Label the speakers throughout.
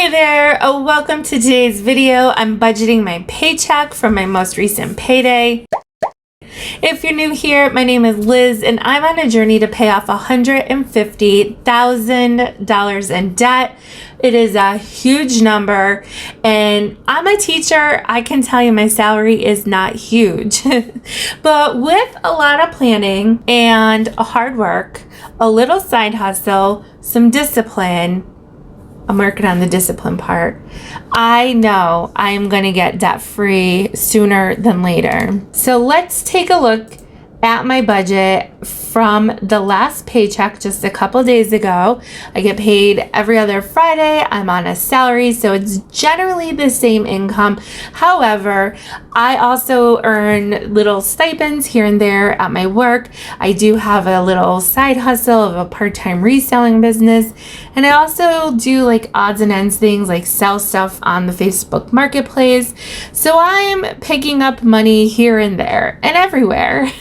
Speaker 1: Hey there, welcome to today's video. I'm budgeting my paycheck from my most recent payday. If you're new here, my name is Liz and I'm on a journey to pay off $150,000 in debt. It is a huge number and I'm a teacher. I can tell you my salary is not huge, but with a lot of planning and hard work, a little side hustle, some discipline, I'm working on the discipline part, I know I'm going to get debt free sooner than later. So let's take a look at my budget from the last paycheck just a couple days ago. I get paid every other Friday. I'm on a salary, so it's generally the same income. However, I also earn little stipends here and there at my work. I do have a little side hustle of a part-time reselling business, and I also do like odds and ends things like sell stuff on the Facebook Marketplace. So I'm picking up money here and there and everywhere.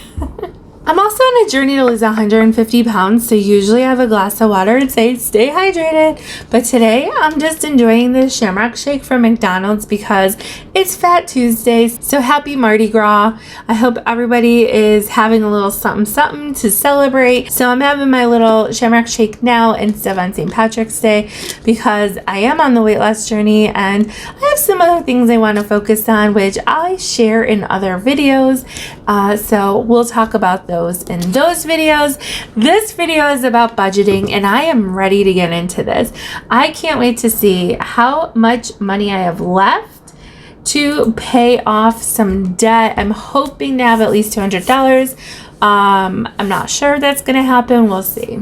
Speaker 1: I'm also on a journey to lose 150 pounds, so usually I have a glass of water and say stay hydrated. But today I'm just enjoying this Shamrock Shake from McDonald's because it's Fat Tuesday. So happy Mardi Gras. I hope everybody is having a little something to celebrate. So I'm having my little Shamrock Shake now instead of on St. Patrick's Day because I am on the weight loss journey and I have some other things I want to focus on, which I share in other videos. So we'll talk about those in those videos. This video is about budgeting and I am ready to get into this. I can't wait to see how much money I have left to pay off some debt. I'm hoping to have at least $200. I'm not sure that's gonna happen. We'll see.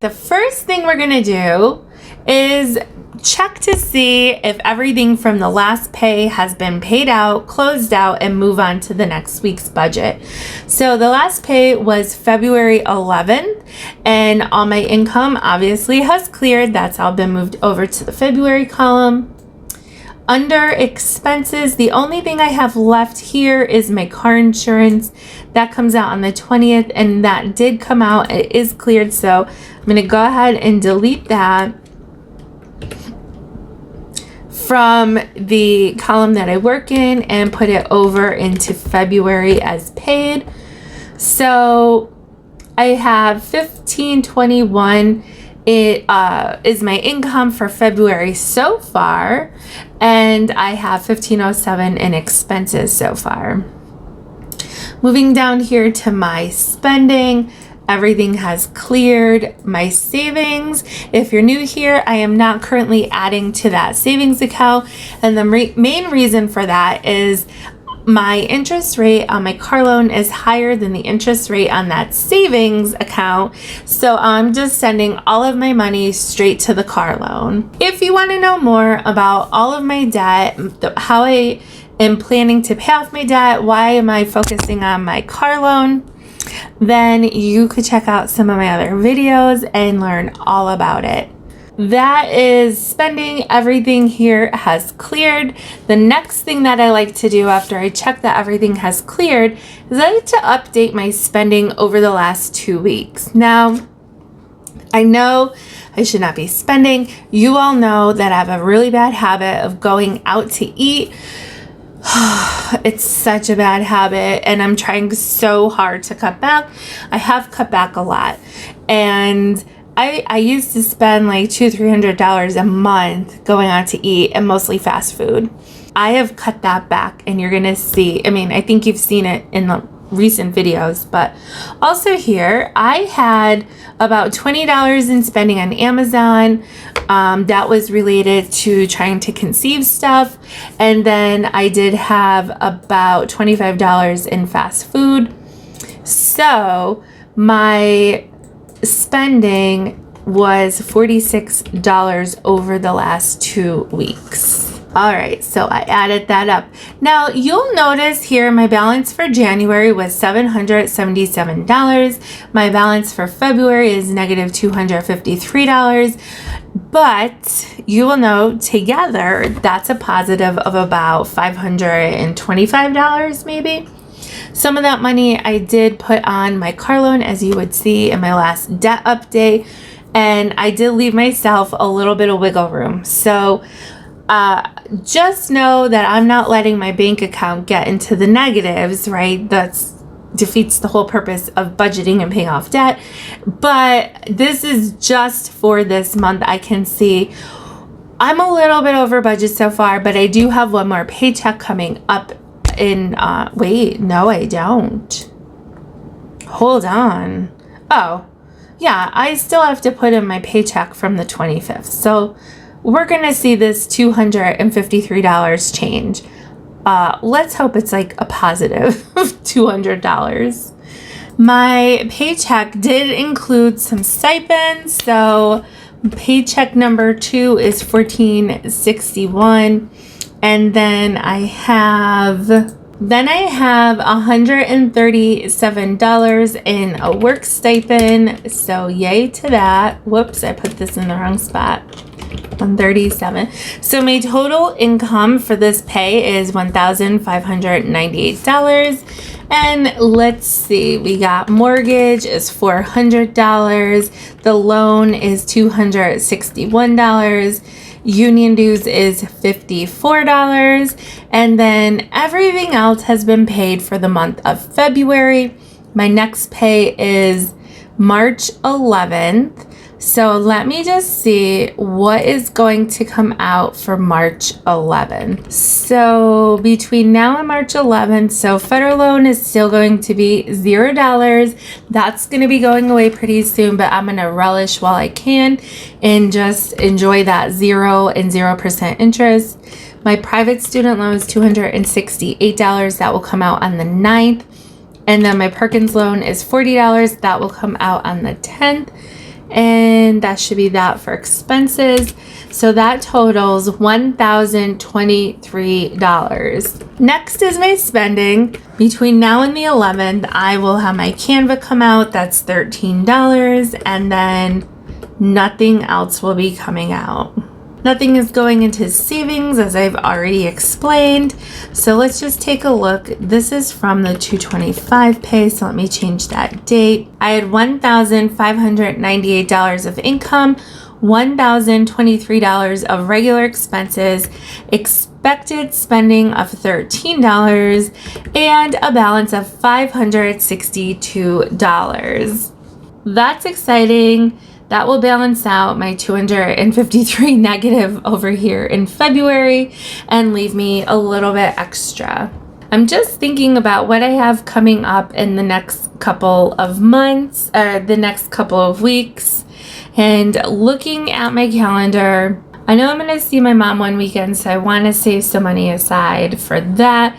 Speaker 1: The first thing we're gonna do is check to see if everything from the last pay has been paid out, closed out, and move on to the next week's budget. So the last pay was February 11th, and all my income obviously has cleared. That's all been moved over to the February column. Under expenses, the only thing I have left here is my car insurance. That comes out on the 20th, and that did come out. It is cleared, so I'm going to go ahead and delete that from the column that I work in and put it over into February as paid. So I have $1,521. It is my income for February so far, and I have $1,507 in expenses so far. Moving down here to my spending, everything has cleared. My savings, if you're new here, I am not currently adding to that savings account. And the main reason for that is my interest rate on my car loan is higher than the interest rate on that savings account. So I'm just sending all of my money straight to the car loan. If you want to know more about all of my debt, how I am planning to pay off my debt, why am I focusing on my car loan, then you could check out some of my other videos and learn all about it. That is spending. Everything here has cleared. The next thing that I like to do after I check that everything has cleared is I like to update my spending over the last 2 weeks. Now, I know I should not be spending. You all know that I have a really bad habit of going out to eat. It's such a bad habit and I'm trying so hard to cut back. I have cut back a lot, and I used to spend like $200-300 a month going out to eat and mostly fast food. I have cut that back and you're gonna see, I mean, I think you've seen it in the recent videos, but also here I had about $20 in spending on Amazon. That was related to trying to conceive stuff, and then I did have about $25 in fast food. So my spending was $46 over the last 2 weeks. All right, so I added that up. Now you'll notice here my balance for January was $777. My balance for February is negative $253. But you will know together that's a positive of about $525 maybe. Some of that money I did put on my car loan, as you would see in my last debt update, and I did leave myself a little bit of wiggle room. So just know that I'm not letting my bank account get into the negatives, right? That's defeats the whole purpose of budgeting and paying off debt. But this is just for this month. I can see I'm a little bit over budget so far, but I do have one more paycheck coming up in, wait, no, I don't. Hold on. Oh, yeah, I still have to put in my paycheck from the 25th. So we're going to see this $253 change. Let's hope it's like a positive $200. My paycheck did include some stipends. So paycheck number 2 is $14.61. And then I have $137 in a work stipend. So yay to that. Whoops, I put this in the wrong spot. 137. So my total income for this pay is $1,598. And let's see, we got mortgage is $400. The loan is $261. Union dues is $54. And then everything else has been paid for the month of February. My next pay is March 11th. So let me just see what is going to come out for March 11th. So between now and March 11th, so federal loan is still going to be $0. That's going to be going away pretty soon, but I'm going to relish while I can and just enjoy that 0 and 0% interest. My private student loan is $268. That will come out on the 9th. And then my Perkins loan is $40. That will come out on the 10th. And that should be that for expenses. So that totals $1,023. Next is my spending. Between now and the 11th, I will have my Canva come out. That's $13. And then nothing else will be coming out. Nothing is going into savings, as I've already explained. So let's just take a look. This is from the 225 pay, so let me change that date. I had $1,598 of income, $1,023 of regular expenses, expected spending of $13, and a balance of $562. That's exciting. That will balance out my 253 negative over here in February and leave me a little bit extra. I'm just thinking about what I have coming up in the next couple of months, or the next couple of weeks, and looking at my calendar. I know I'm going to see my mom one weekend, so I want to save some money aside for that.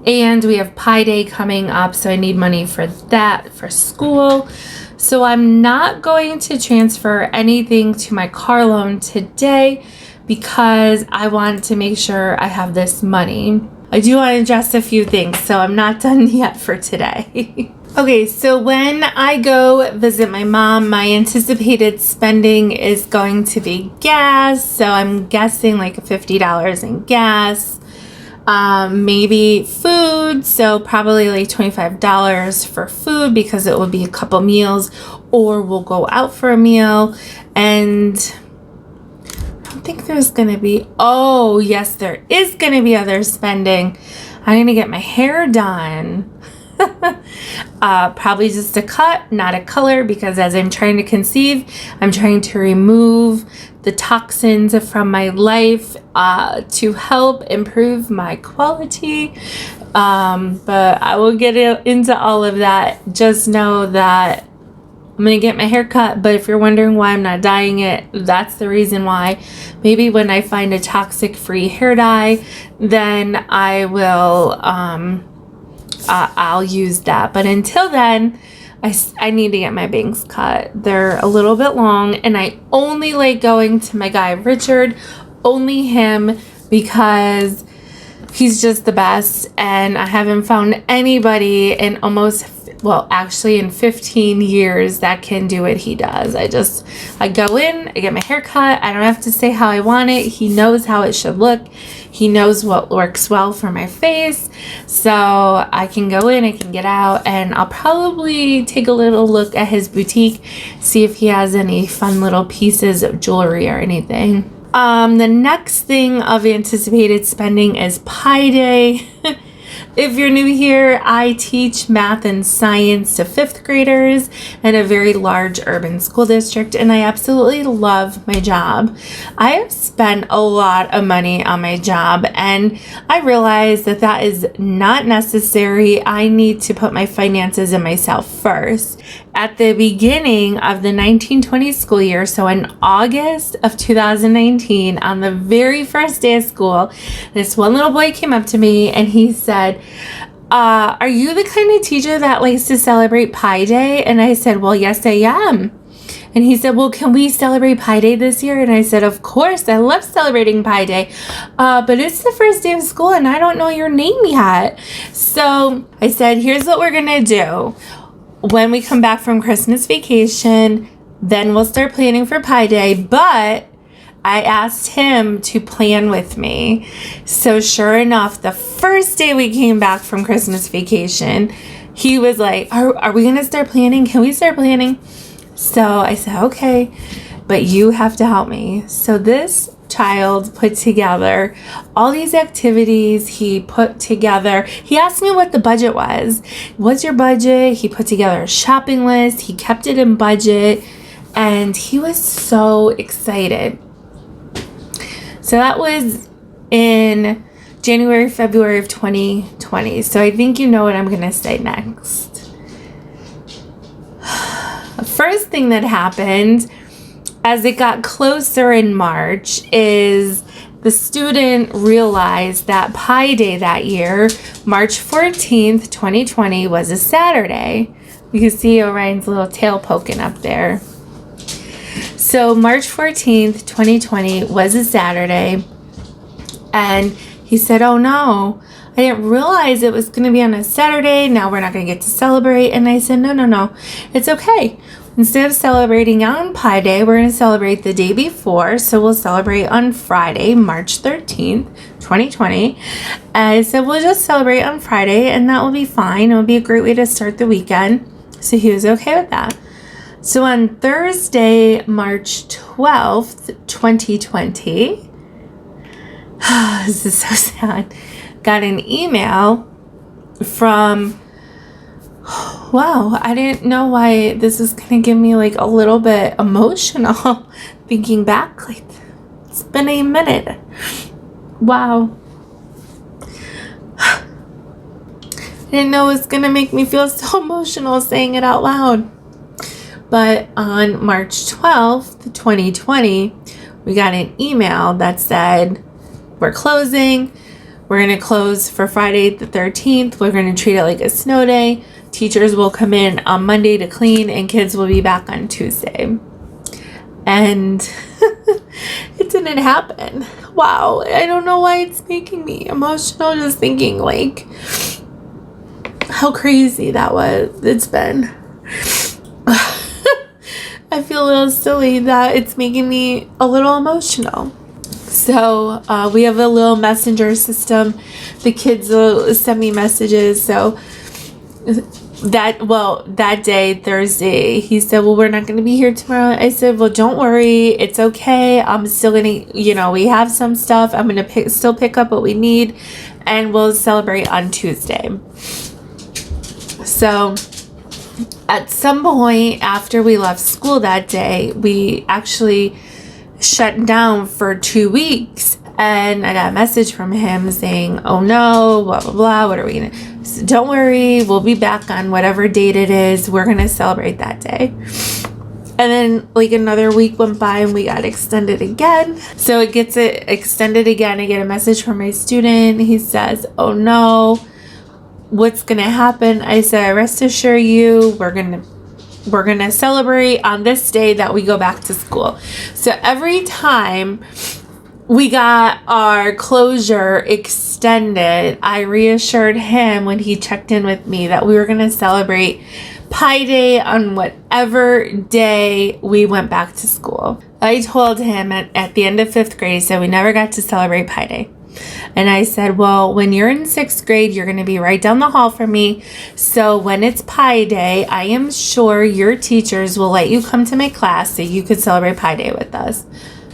Speaker 1: And we have Pi Day coming up, so I need money for that for school. So I'm not going to transfer anything to my car loan today because I want to make sure I have this money. I do want to adjust a few things, so I'm not done yet for today. Okay, so when I go visit my mom, my anticipated spending is going to be gas. So I'm guessing like $50 in gas. Maybe food, so probably like $25 for food because it will be a couple meals, or we'll go out for a meal. And I don't think there's gonna be, oh yes, there is gonna be other spending. I'm gonna get my hair done. Probably just a cut, not a color, because as I'm trying to conceive, I'm trying to remove the toxins from my life to help improve my quality. But I will get into all of that. Just know that I'm going to get my hair cut, but if you're wondering why I'm not dyeing it, that's the reason why. Maybe when I find a toxic-free hair dye, then I will, I'll use that. But until then, I need to get my bangs cut. They're a little bit long, and I only like going to my guy Richard, only him, because he's just the best, and I haven't found anybody in actually in 15 years that can do what he does. I go in, I get my hair cut. I don't have to say how I want it. He knows how it should look. He knows what works well for my face. So I can go in, I can get out, and I'll probably take a little look at his boutique, see if he has any fun little pieces of jewelry or anything. The next thing of anticipated spending is Pi Day. If you're new here, I teach math and science to 5th graders in a very large urban school district, and I absolutely love my job. I have spent a lot of money on my job, and I realize that that is not necessary. I need to put my finances and myself first. At the beginning of the 1920 school year, so in August of 2019, on the very first day of school, this one little boy came up to me and he said, are you the kind of teacher that likes to celebrate Pi Day? And I said, well, yes, I am. And he said, well, can we celebrate Pi Day this year? And I said, of course, I love celebrating Pi Day. But it's the first day of school and I don't know your name yet. So I said, here's what we're going to do. When we come back from Christmas vacation, then we'll start planning for Pi Day. But I asked him to plan with me. So sure enough, the first day we came back from Christmas vacation, he was like, are we going to start planning? Can we start planning? So I said, okay, but you have to help me. So this child put together all these activities. He put together, he asked me what the budget was. What's your budget? He put together a shopping list. He kept it in budget and he was so excited. So that was in January, February of 2020. So I think you know what I'm going to say next. The first thing that happened as it got closer in March is the student realized that Pi Day that year, March 14th, 2020, was a Saturday. You can see Orion's little tail poking up there. So March 14th, 2020 was a Saturday. And he said, oh no, I didn't realize it was going to be on a Saturday. Now we're not going to get to celebrate. And I said, no, it's okay. Instead of celebrating on Pi Day, we're going to celebrate the day before. So we'll celebrate on Friday, March 13th, 2020. And I said, we'll just celebrate on Friday and that will be fine. It will be a great way to start the weekend. So he was okay with that. So on Thursday, March 12th, 2020, this is so sad, got an email from, wow, I didn't know why this is going to give me like a little bit emotional thinking back. Like, it's been a minute. Wow. I didn't know it was going to make me feel so emotional saying it out loud. But on March 12th, 2020, we got an email that said, we're closing. We're going to close for Friday the 13th. We're going to treat it like a snow day. Teachers will come in on Monday to clean and kids will be back on Tuesday. And it didn't happen. Wow. I don't know why it's making me emotional just thinking like how crazy that was. It's been. I feel a little silly that it's making me a little emotional. So we have a little messenger system. The kids will send me messages. So that day, Thursday, he said, well, we're not going to be here tomorrow. I said, well, don't worry. It's okay. I'm still going to, we have some stuff. I'm going to still pick up what we need and we'll celebrate on Tuesday. So at some point after we left school that day, we actually shut down for 2 weeks. And I got a message from him saying, oh no, blah, blah, blah. What are we going to? So don't worry. We'll be back on whatever date it is. We're going to celebrate that day. And then like another week went by and we got extended again. So it gets extended again. I get a message from my student. He says, oh no, what's going to happen? I said, rest assure you, we're going to celebrate on this day that we go back to school. So every time we got our closure extended, I reassured him when he checked in with me that we were going to celebrate Pi Day on whatever day we went back to school. I told him at the end of 5th grade, so we never got to celebrate Pi Day. And I said, well, when you're in 6th grade, you're going to be right down the hall from me. So when it's Pi Day, I am sure your teachers will let you come to my class so you could celebrate Pi Day with us.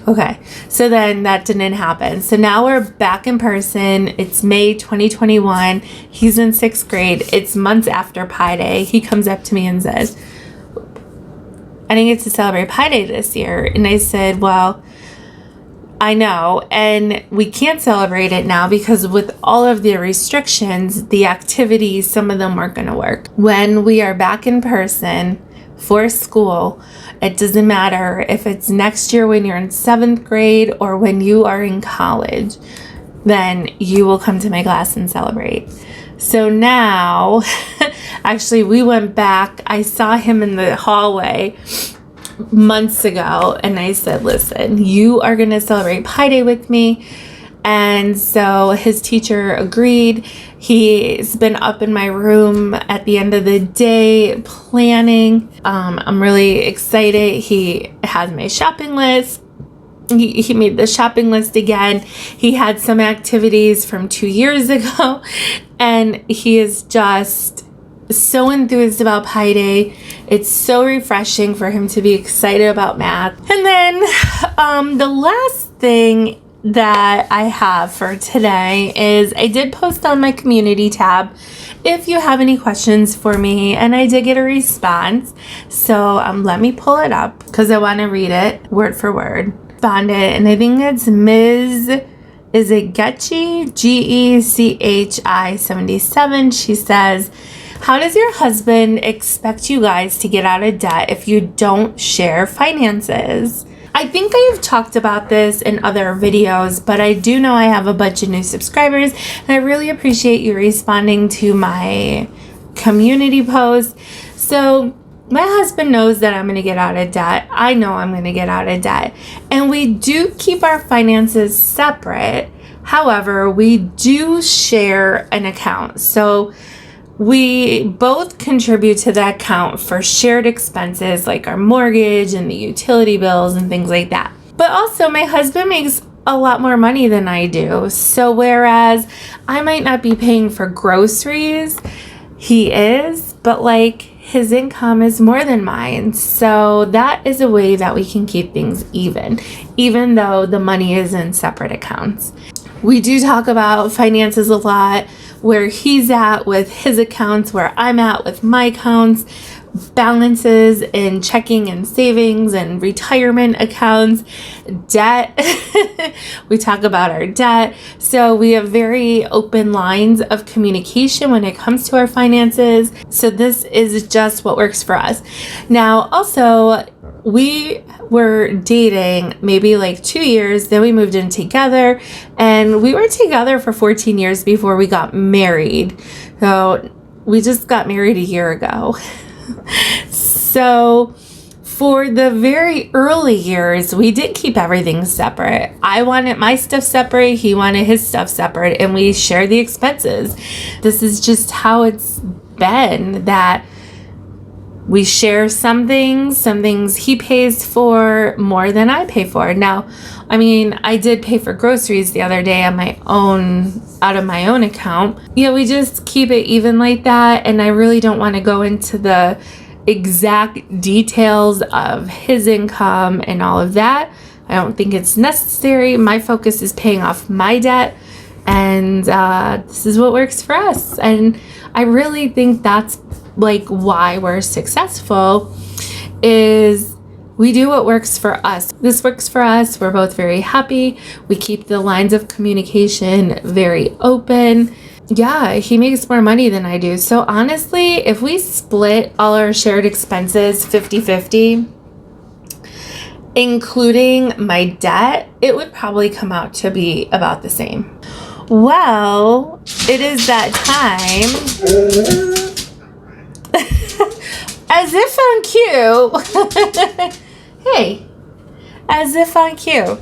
Speaker 1: Okay, so then that didn't happen. So now we're back in person. It's May 2021. He's in 6th grade. It's months after Pi Day. He comes up to me and says, I didn't get to celebrate Pi Day this year. And I said, well, I know, and we can't celebrate it now because with all of the restrictions, the activities, some of them weren't going to work. When we are back in person for school, it doesn't matter if it's next year when you're in 7th grade or when you are in college, then you will come to my class and celebrate. So now, actually, we went back. I saw him in the hallway months ago, and I said, listen, you are going to celebrate Pi Day with me. And so his teacher agreed. He's been up in my room at the end of the day planning. I'm really excited. He has my shopping list. He made the shopping list again. He had some activities from 2 years ago, and he is just so enthused about Pi Day. It's so refreshing for him to be excited about math. And then the last thing that I have for today is I did post on my community tab if you have any questions for me, and I did get a response. So let me pull it up because I want to read it word for word. Found it, and I think it's Ms. Is it Getchi? Gechi 77. She says, how does your husband expect you guys to get out of debt if you don't share finances? I think I have talked about this in other videos, but I do know I have a bunch of new subscribers, and I really appreciate you responding to my community post. So my husband knows that I'm going to get out of debt. I know I'm going to get out of debt. And we do keep our finances separate. However, we do share an account. So we both contribute to that account for shared expenses like our mortgage and the utility bills and things like that. But also my husband makes a lot more money than I do. So whereas I might not be paying for groceries, he is, but like his income is more than mine. So that is a way that we can keep things even though the money is in separate accounts. We do talk about finances a lot, where he's at with his accounts, where I'm at with my accounts, balances in checking and savings and retirement accounts, debt. We talk about our debt. So we have very open lines of communication when it comes to our finances. So this is just what works for us. Now, also, we were dating maybe like 2 years, then we moved in together, and we were together for 14 years before we got married. So we just got married a year ago. So for the very early years, we did keep everything separate. I wanted my stuff separate, he wanted his stuff separate, and we share the expenses. This is just how it's been, that we share some things he pays for more than I pay for. Now, I mean, I did pay for groceries the other day on my own, out of my own account. Yeah, we just keep it even like that. And I really don't want to go into the exact details of his income and all of that. I don't think it's necessary. My focus is paying off my debt. And this is what works for us. And I really think that's like why we're successful, is we do what works for us. This works for us. We're both very happy. We keep the lines of communication very open. Yeah, he makes more money than I do. So honestly, if we split all our shared expenses 50-50, including my debt, it would probably come out to be about the same. Well, it is that time. As if on cue. Hey, as if on cue.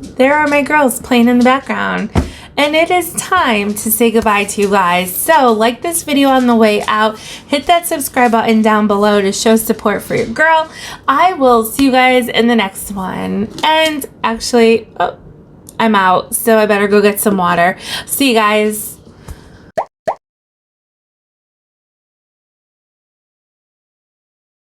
Speaker 1: There are my girls playing in the background. And it is time to say goodbye to you guys. So like this video on the way out. Hit that subscribe button down below to show support for your girl. I will see you guys in the next one. And actually, I'm out. So I better go get some water. See you guys.